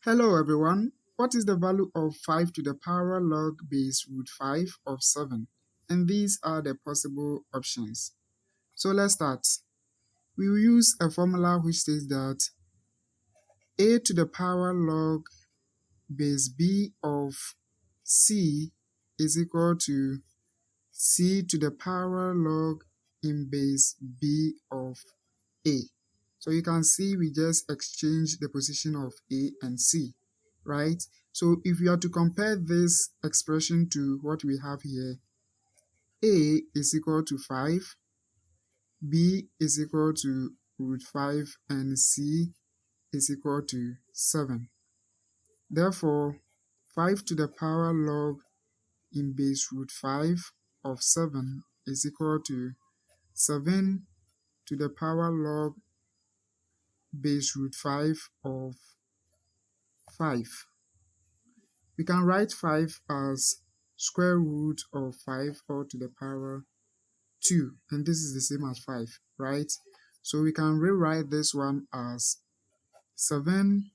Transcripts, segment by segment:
Hello everyone, what is the value of 5 to the power log base root 5 of 7? And these are the possible options. So let's start. We will use a formula which says that a to the power log base b of c is equal to c to the power log in base b of a. So you can see we just exchanged the position of a and c, right? So if we are to compare this expression to what we have here, a is equal to 5, b is equal to root 5, and c is equal to 7. Therefore, 5 to the power log in base root 5 of 7 is equal to 7 to the power log base root 5 of 5. We can write 5 as square root of 5 all to the power 2, and this is the same as 5, right? So we can rewrite this one as 7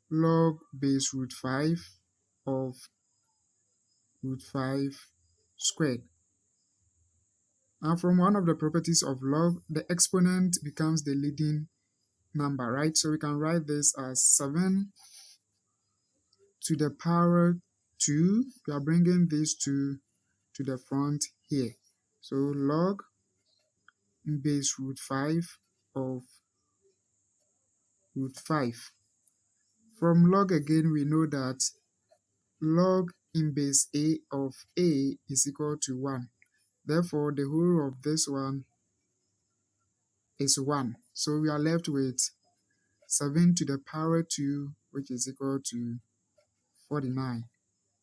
log base root 5 of root 5 squared. Now from one of the properties of log, the exponent becomes the leading number, right? So we can write this as 7 to the power 2. We are bringing these 2 to the front here. So log base root 5 of root 5. From log again, we know that log in base a of a is equal to 1. Therefore, the whole of this one is 1. So we are left with 7 to the power 2, which is equal to 49.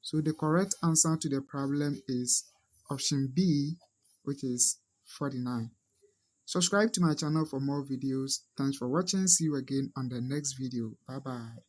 So the correct answer to the problem is option B, which is 49. Subscribe to my channel for more videos. Thanks for watching. See you again on the next video. Bye bye.